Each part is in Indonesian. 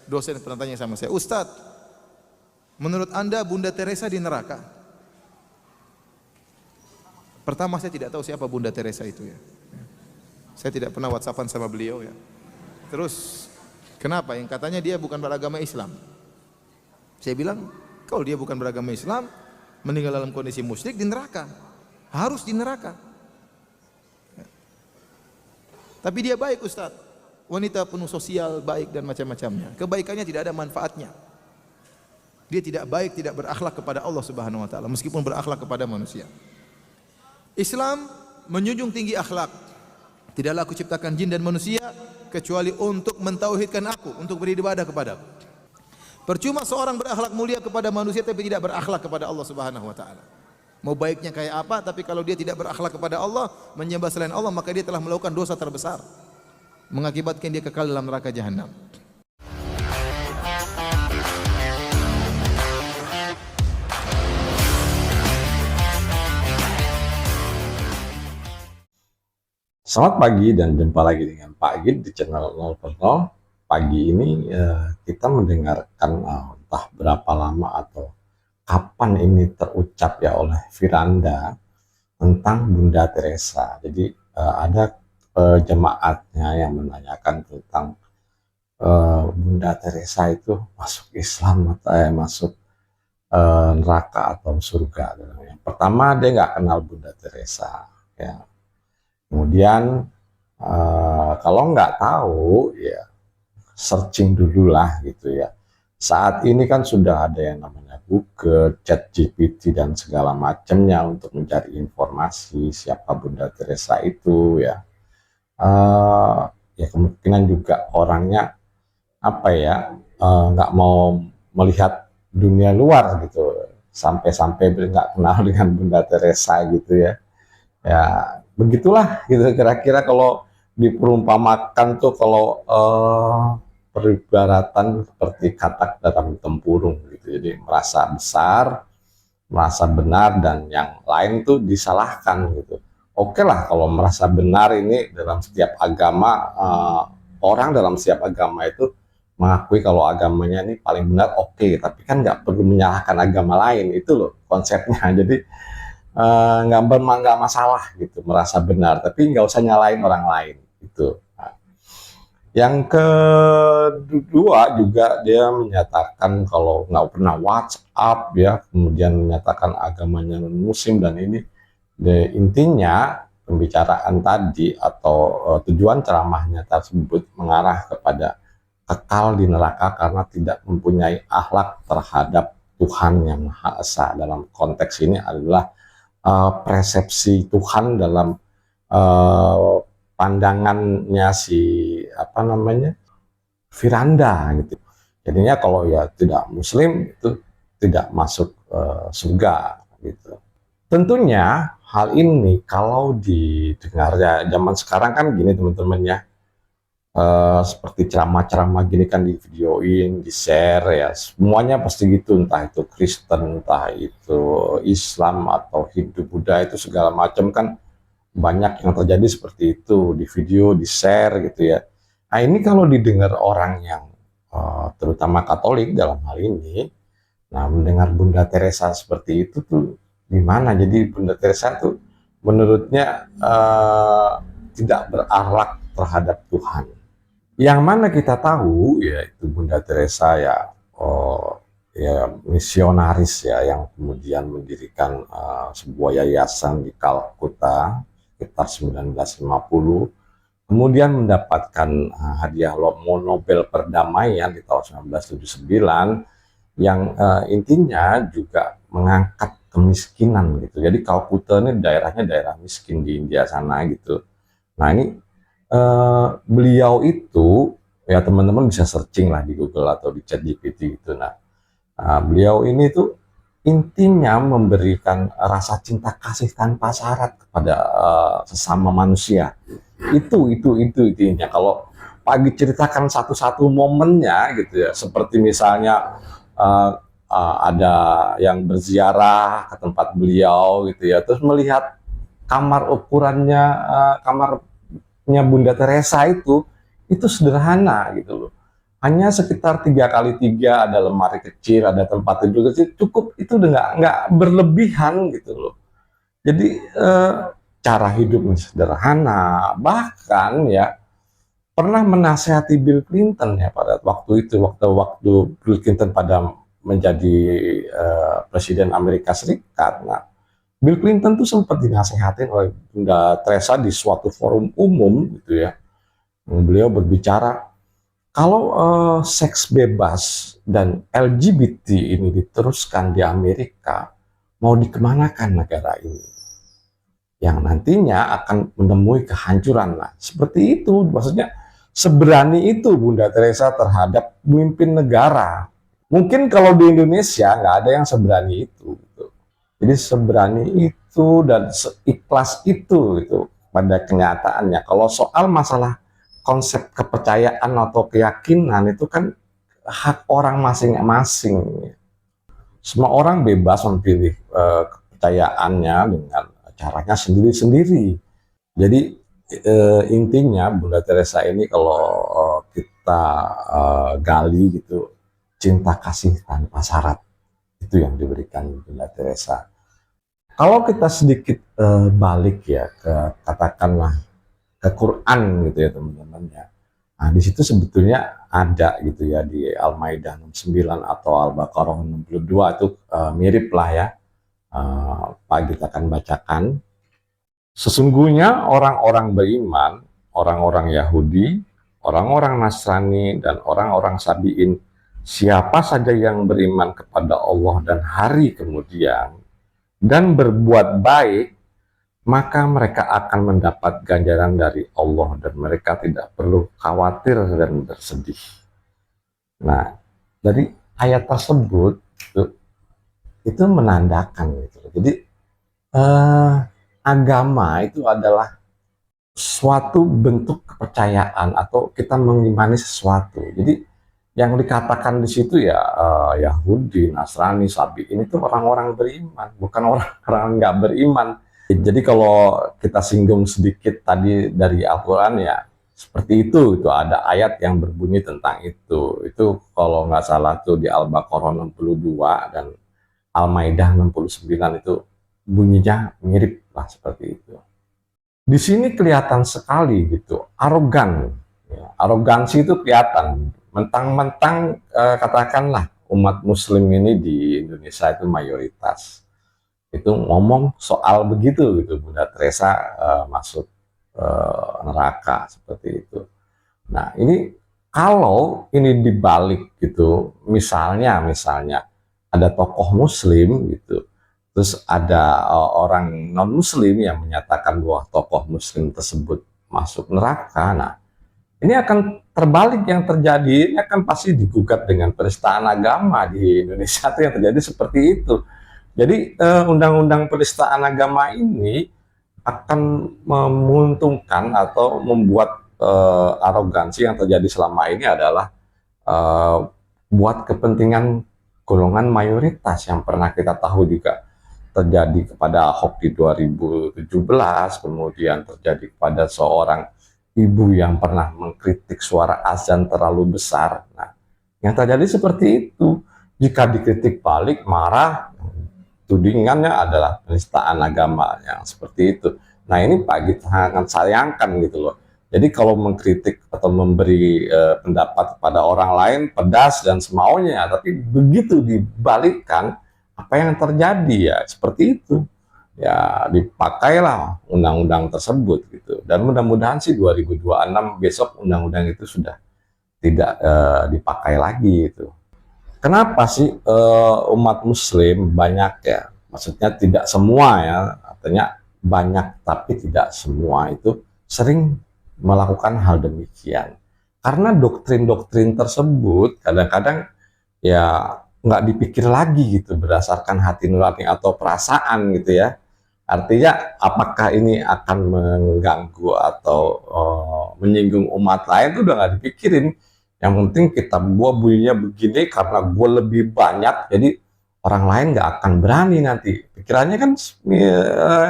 dosen pernah tanya sama saya, Ustadz, menurut Anda Bunda Teresa di neraka? Pertama saya tidak tahu siapa Bunda Teresa itu ya. Saya tidak pernah WhatsAppan sama beliau ya. Terus kenapa? Yang katanya dia bukan beragama Islam. Saya bilang, kalau dia bukan beragama Islam, meninggal dalam kondisi musyrik di neraka. Harus di neraka. Tapi dia baik Ustaz. Wanita penuh sosial, baik dan macam-macamnya. Kebaikannya tidak ada manfaatnya. Dia tidak baik, tidak berakhlak kepada Allah Subhanahu wa taala meskipun berakhlak kepada manusia. Islam menjunjung tinggi akhlak. Tidaklah aku ciptakan jin dan manusia kecuali untuk mentauhidkan aku, untuk beribadah kepadaku. Percuma seorang berakhlak mulia kepada manusia tapi tidak berakhlak kepada Allah Subhanahu wa taala. Mau baiknya kayak apa, tapi kalau dia tidak berakhlak kepada Allah, menyembah selain Allah, maka dia telah melakukan dosa terbesar, mengakibatkan dia kekal dalam neraka jahanam. Selamat pagi dan jumpa lagi dengan Pak Gid di channel 0.0. Pagi ini kita mendengarkan entah berapa lama atau kapan ini terucap ya oleh Firanda tentang Bunda Teresa. Jadi ada jemaatnya yang menanyakan tentang Bunda Teresa itu masuk Islam atau masuk neraka atau surga. Yang pertama, dia nggak kenal Bunda Teresa ya. Kemudian kalau nggak tahu ya searching dulu lah gitu ya. Saat ini kan sudah ada yang namanya Google, ChatGPT dan segala macamnya untuk mencari informasi siapa Bunda Teresa itu ya. Ya kemungkinan juga orangnya apa ya nggak mau melihat dunia luar gitu, sampai-sampai nggak kenal dengan Bunda Teresa gitu ya. Ya begitulah gitu kira-kira kalau diperumpamakan tuh, kalau peribaratan seperti katak dalam tempurung gitu. Jadi merasa besar, merasa benar, dan yang lain tuh disalahkan gitu. Oke lah kalau merasa benar, ini dalam setiap agama, orang dalam setiap agama itu mengakui kalau agamanya ini paling benar, oke, tapi kan nggak perlu menyalahkan agama lain, itu loh konsepnya. Jadi nggak masalah gitu merasa benar, tapi nggak usah nyalain orang lain gitu. Nah, yang kedua juga dia menyatakan kalau nggak pernah WhatsApp ya, kemudian menyatakan agamanya non muslim, dan ini intinya pembicaraan tadi atau tujuan ceramahnya tersebut mengarah kepada kekal di neraka karena tidak mempunyai akhlak terhadap Tuhan yang Maha Esa. Dalam konteks ini adalah persepsi Tuhan dalam pandangannya si apa namanya Firanda gitu. Jadinya kalau ya tidak muslim itu tidak masuk surga gitu. Tentunya hal ini kalau didengar ya zaman sekarang kan gini teman-teman ya, seperti ceramah-ceramah gini kan di videoin, di share ya, semuanya pasti gitu, entah itu Kristen, entah itu Islam atau Hindu, Buddha, itu segala macam kan banyak yang terjadi seperti itu, di video, di share gitu ya. Nah ini kalau didengar orang yang terutama Katolik dalam hal ini, nah mendengar Bunda Teresa seperti itu tuh gimana? Jadi Bunda Teresa tuh menurutnya tidak berakhlak terhadap Tuhan. Yang mana kita tahu yaitu Bunda Teresa ya, ya misionaris ya, yang kemudian mendirikan sebuah yayasan di Kalkuta sekitar 1950, kemudian mendapatkan hadiah Nobel perdamaian di tahun 1979, yang intinya juga mengangkat kemiskinan gitu. Jadi Kalkuta ini daerahnya daerah miskin di India sana gitu. Nah ini beliau itu ya, teman-teman bisa searching lah di Google atau di ChatGPT gitu. Nah, beliau ini tuh intinya memberikan rasa cinta kasih tanpa syarat kepada sesama manusia. Itu intinya. Kalau pagi ceritakan satu-satu momennya gitu ya, seperti misalnya ada yang berziarah ke tempat beliau gitu ya, terus melihat kamar ukurannya, kamarnya Bunda Teresa itu sederhana gitu loh. hanya sekitar 3x3, ada lemari kecil, ada tempat tidur kecil, cukup. Itu udah nggak berlebihan gitu loh. Jadi cara hidupnya sederhana, bahkan ya pernah menasehati Bill Clinton ya pada waktu itu, waktu Bill Clinton pada menjadi presiden Amerika Serikat. Nah, Bill Clinton tuh sempat dinasehatin oleh Bunda Teresa di suatu forum umum gitu ya. Beliau berbicara, kalau seks bebas dan LGBT ini diteruskan di Amerika, mau dikemanakan negara ini? Yang nantinya akan menemui kehancuran. Nah, seperti itu, maksudnya seberani itu Bunda Teresa terhadap pemimpin negara. Mungkin kalau di Indonesia nggak ada yang seberani itu. Gitu. Jadi seberani itu dan seikhlas itu pada kenyataannya. Kalau soal masalah konsep kepercayaan atau keyakinan itu kan hak orang masing-masing. Semua orang bebas memilih kepercayaannya dengan caranya sendiri-sendiri. Jadi intinya Bunda Teresa ini kalau kita gali gitu, cinta kasih tanpa syarat, itu yang diberikan Bunda Teresa. Kalau kita sedikit balik ya ke katakanlah ke Quran gitu ya teman-teman ya. Nah, di situ sebetulnya ada gitu ya di Al-Maidah 69 atau Al-Baqarah 62 itu mirip lah ya. Pak kita akan bacakan. Sesungguhnya orang-orang beriman, orang-orang Yahudi, orang-orang Nasrani, dan orang-orang Sabi'in, siapa saja yang beriman kepada Allah dan hari kemudian, dan berbuat baik, maka mereka akan mendapat ganjaran dari Allah dan mereka tidak perlu khawatir dan bersedih. Nah, dari ayat tersebut itu menandakan gitu. Jadi agama itu adalah suatu bentuk kepercayaan atau kita mengimani sesuatu. Jadi yang dikatakan di situ ya Yahudi, Nasrani, Sabi'in itu orang-orang beriman, bukan orang-orang nggak beriman. Jadi kalau kita singgung sedikit tadi dari Al-Quran ya seperti itu ada ayat yang berbunyi tentang itu. Itu kalau nggak salah tuh di Al-Baqarah 62 dan Al-Maidah 69 itu bunyinya mirip lah seperti itu. Di sini kelihatan sekali gitu arogan, ya, arogansi itu kelihatan. Mentang-mentang katakanlah umat Muslim ini di Indonesia itu mayoritas, itu ngomong soal begitu gitu Bunda Teresa masuk neraka seperti itu. Nah ini kalau ini dibalik gitu, misalnya ada tokoh Muslim gitu, terus ada orang non-Muslim yang menyatakan bahwa tokoh Muslim tersebut masuk neraka. Nah, ini akan terbalik yang terjadi, ini akan pasti digugat dengan penistaan agama di Indonesia itu yang terjadi seperti itu. Jadi undang-undang penistaan agama ini akan menguntungkan atau membuat arogansi yang terjadi selama ini adalah buat kepentingan golongan mayoritas yang pernah kita tahu juga terjadi kepada Ahok di 2017, kemudian terjadi kepada seorang ibu yang pernah mengkritik suara azan terlalu besar. Nah, yang terjadi seperti itu, jika dikritik balik, marah, tudingannya adalah penistaan agama yang seperti itu. Nah, ini Pak Gita sangat sayangkan gitu loh. Jadi kalau mengkritik atau memberi pendapat kepada orang lain pedas dan semaunya, tapi begitu dibalikkan apa yang terjadi ya seperti itu. Ya dipakailah undang-undang tersebut gitu. Dan mudah-mudahan sih 2026 besok undang-undang itu sudah tidak dipakai lagi itu. Kenapa sih umat Muslim banyak ya? Maksudnya tidak semua ya, artinya banyak tapi tidak semua itu sering melakukan hal demikian. Karena doktrin-doktrin tersebut kadang-kadang ya nggak dipikir lagi gitu berdasarkan hati nurani atau perasaan gitu ya. Artinya apakah ini akan mengganggu atau menyinggung umat lain itu udah nggak dipikirin. Yang penting kita buat bunyinya begini karena gue lebih banyak, jadi orang lain nggak akan berani nanti. Pikirannya kan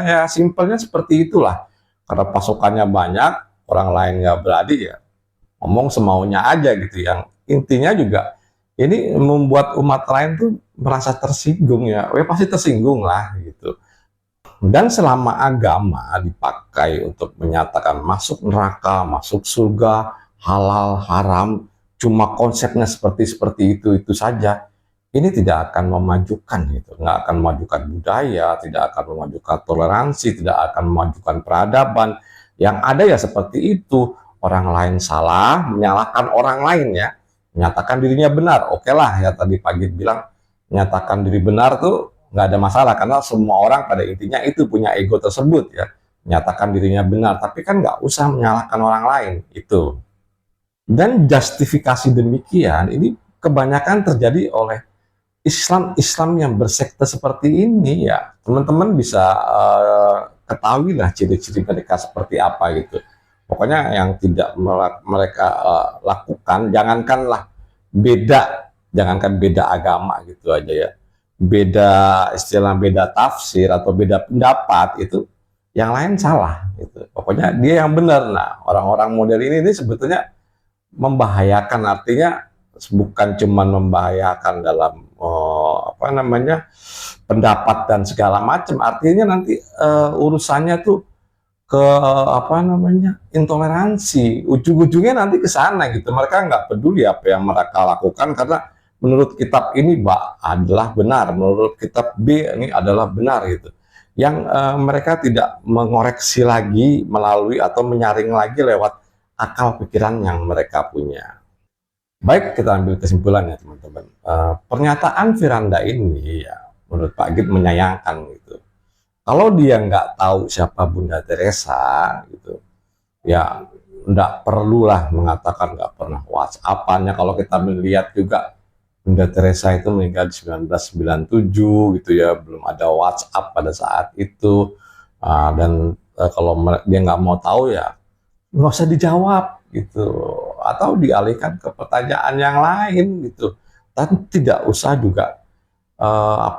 ya simpelnya seperti itulah. Karena pasukannya banyak, orang lain nggak berani ya ngomong semaunya aja gitu, yang intinya juga ini membuat umat lain tuh merasa tersinggung ya, pasti tersinggung lah gitu. Dan selama agama dipakai untuk menyatakan masuk neraka, masuk surga, halal, haram, cuma konsepnya seperti itu saja, ini tidak akan memajukan gitu, nggak akan memajukan budaya, tidak akan memajukan toleransi, tidak akan memajukan peradaban. Yang ada ya seperti itu, orang lain salah, menyalahkan orang lain ya, menyatakan dirinya benar. Oke lah ya, tadi pagi bilang menyatakan diri benar tuh nggak ada masalah, karena semua orang pada intinya itu punya ego tersebut ya, menyatakan dirinya benar, tapi kan nggak usah menyalahkan orang lain itu. Dan justifikasi demikian ini kebanyakan terjadi oleh Islam yang bersekte seperti ini ya. Teman-teman bisa ketahui lah ciri-ciri mereka seperti apa gitu. Pokoknya yang tidak mereka lakukan, jangankan beda agama gitu aja ya, beda istilah, beda tafsir atau beda pendapat, itu yang lain salah gitu. Pokoknya dia yang benar. Nah, orang-orang model ini sebetulnya membahayakan, artinya bukan cuma membahayakan dalam pendapat dan segala macam, artinya nanti urusannya tuh ke intoleransi, ujung-ujungnya nanti ke sana gitu. Mereka nggak peduli apa yang mereka lakukan, karena menurut kitab ini adalah benar, menurut kitab B ini adalah benar gitu. Yang mereka tidak mengoreksi lagi melalui atau menyaring lagi lewat akal pikiran yang mereka punya. Baik, kita ambil kesimpulannya teman-teman. Pernyataan Firanda ini ya menurut Pak Gid menyayangkan gitu. Kalau dia nggak tahu siapa Bunda Teresa gitu, ya nggak perlulah mengatakan nggak pernah WhatsApp-annya. Kalau kita melihat juga Bunda Teresa itu meninggal di 1997 gitu ya, belum ada WhatsApp pada saat itu. Dan kalau dia nggak mau tahu ya nggak usah dijawab gitu, atau dialihkan ke pertanyaan yang lain gitu. Dan tidak usah juga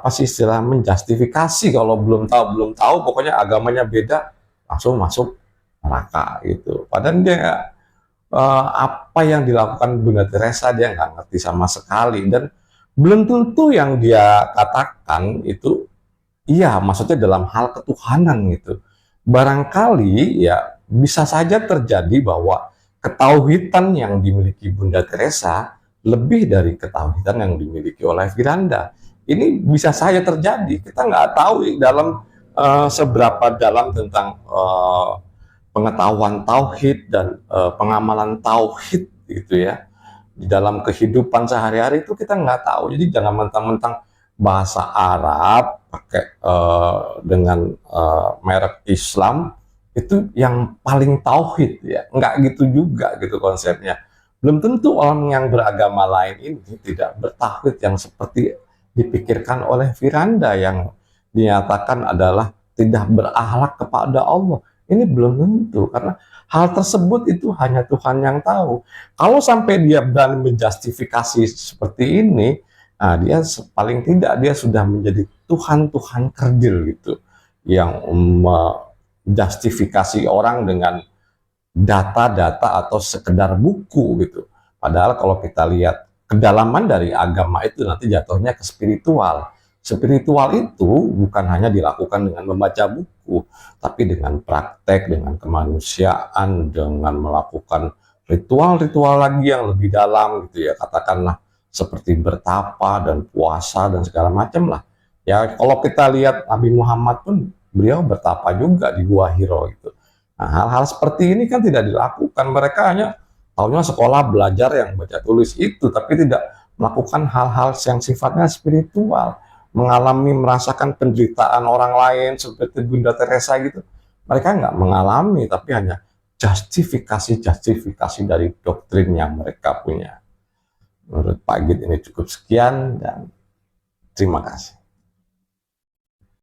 istilah menjustifikasi. Kalau belum tahu, pokoknya agamanya beda, langsung masuk neraka gitu. Padahal dia apa yang dilakukan Bunda Teresa dia nggak ngerti sama sekali, dan belum tentu yang dia katakan itu iya maksudnya dalam hal ketuhanan gitu. Barangkali ya bisa saja terjadi bahwa ketauhidan yang dimiliki Bunda Teresa lebih dari ketauhidan yang dimiliki oleh Firanda. Ini bisa saja terjadi. Kita nggak tahu dalam seberapa dalam tentang pengetahuan tauhid dan pengamalan tauhid gitu ya. Di dalam kehidupan sehari-hari itu kita nggak tahu. Jadi jangan mentang-mentang bahasa Arab pakai dengan merek Islam itu yang paling tauhid ya, nggak gitu juga gitu konsepnya. Belum tentu orang yang beragama lain ini tidak bertauhid yang seperti dipikirkan oleh Firanda, yang dinyatakan adalah tidak berakhlak kepada Allah. Ini belum tentu, karena hal tersebut itu hanya Tuhan yang tahu. Kalau sampai dia berani menjustifikasi seperti ini, nah dia paling tidak dia sudah menjadi Tuhan kerdil gitu, yang justifikasi orang dengan data-data atau sekedar buku gitu. Padahal kalau kita lihat kedalaman dari agama itu nanti jatuhnya ke spiritual. Spiritual itu bukan hanya dilakukan dengan membaca buku, tapi dengan praktek, dengan kemanusiaan, dengan melakukan ritual-ritual lagi yang lebih dalam gitu ya, katakanlah seperti bertapa dan puasa dan segala macam lah. Ya kalau kita lihat Nabi Muhammad pun beliau bertapa juga di Gua Hiro gitu. Nah, hal-hal seperti ini kan tidak dilakukan. Mereka hanya tahunya sekolah belajar yang baca tulis itu, tapi tidak melakukan hal-hal yang sifatnya spiritual, merasakan penderitaan orang lain seperti Bunda Teresa gitu. Mereka nggak mengalami, tapi hanya justifikasi dari doktrin yang mereka punya. Menurut Pak Gid ini cukup sekian dan terima kasih.